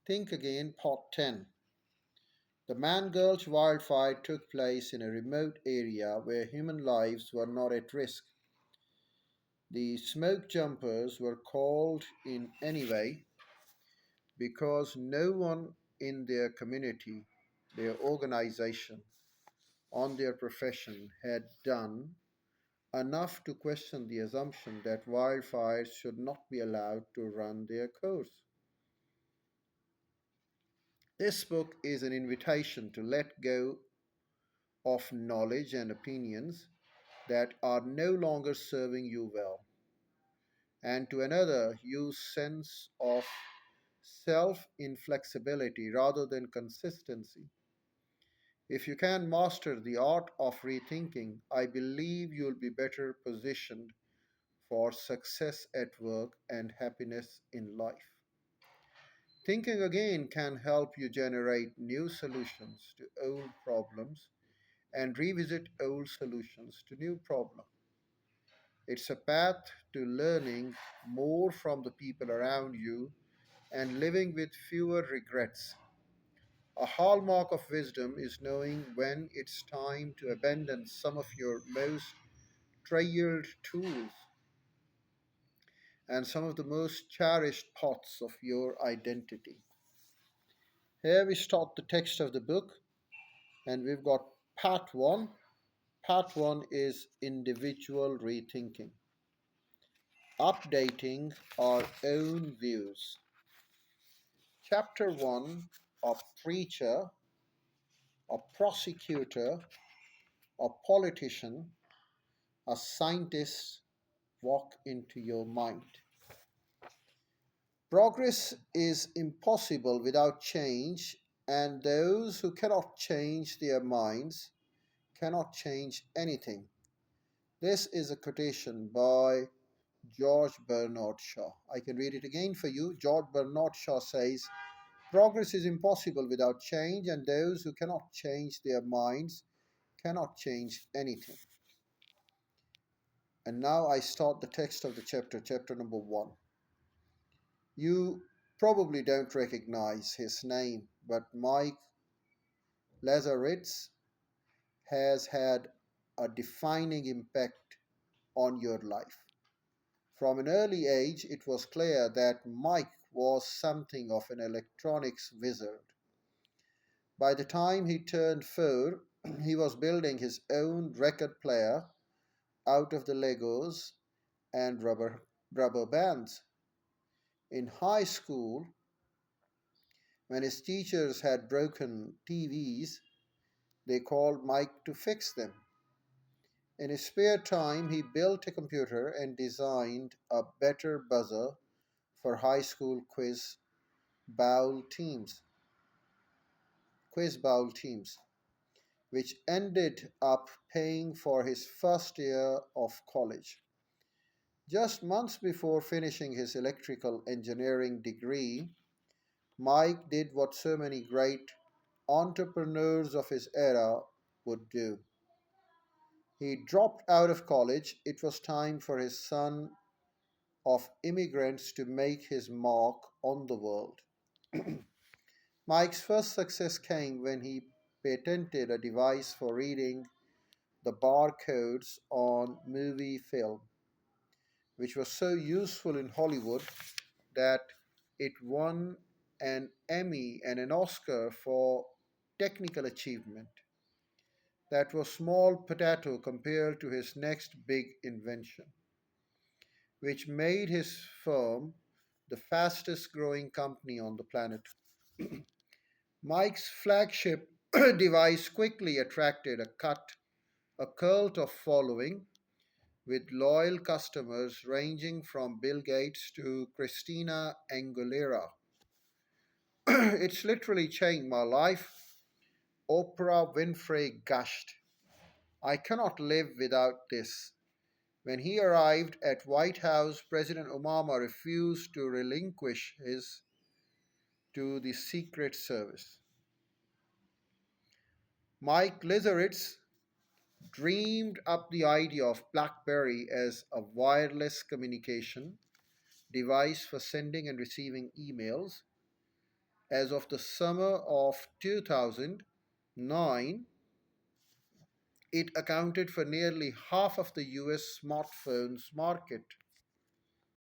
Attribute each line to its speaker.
Speaker 1: Think Again, Part 10. The Mangulch wildfire took place in a remote area where human lives were not at risk. The smoke jumpers were called in anyway because no one in their community, their organization, on their profession had done enough to question the assumption that wildfires should not be allowed to run their course. This book is an invitation to let go of knowledge and opinions that are no longer serving you well, and to another, use sense of self inflexibility rather than consistency. If you can master the art of rethinking, I believe you'll be better positioned for success at work and happiness in life. Thinking again can help you generate new solutions to old problems and revisit old solutions to new problems. It's a path to learning more from the people around you and living with fewer regrets. A hallmark of wisdom is knowing when it's time to abandon some of your most treasured tools and some of the most cherished parts of your identity. Here we start the text of the book, and we've got part one. Part one is individual rethinking, updating our own views. Chapter 1. A preacher, a prosecutor, a politician, a scientist walk into your mind. Progress is impossible without change, and those who cannot change their minds cannot change anything. This is a quotation by George Bernard Shaw. I can read it again for you. George Bernard Shaw says, progress is impossible without change, and those who cannot change their minds cannot change anything. And now I start the text of the chapter, chapter number 1. You probably don't recognize his name, but Mike Lazaritz has had a defining impact on your life. From an early age, it was clear that Mike was something of an electronics wizard. By the time he turned 4, he was building his own record player out of the Legos and rubber bands. In high school, when his teachers had broken TVs, they called Mike to fix them. In his spare time, he built a computer and designed a better buzzer for high school bowl teams, quiz bowl teams, which ended up paying for his first year of college. Just months before finishing his electrical engineering degree, Mike did what so many great entrepreneurs of his era would do. He dropped out of college. It was time for his son of immigrants to make his mark on the world. Mike's first success came when he patented a device for reading the barcodes on movie film, which was so useful in Hollywood that it won an Emmy and an Oscar for technical achievement. That was small potato compared to his next big invention, which made his firm the fastest growing company on the planet. Mike's flagship device quickly attracted a cult of following with loyal customers ranging from Bill Gates to Christina Aguilera. It's literally changed my life. Oprah Winfrey gushed. I cannot live without this. When he arrived at White House, President Obama refused to relinquish his to the Secret Service. Mike Lizaritz dreamed up the idea of BlackBerry as a wireless communication device for sending and receiving emails. As of the summer of 2009, it accounted for nearly half of the US smartphones market.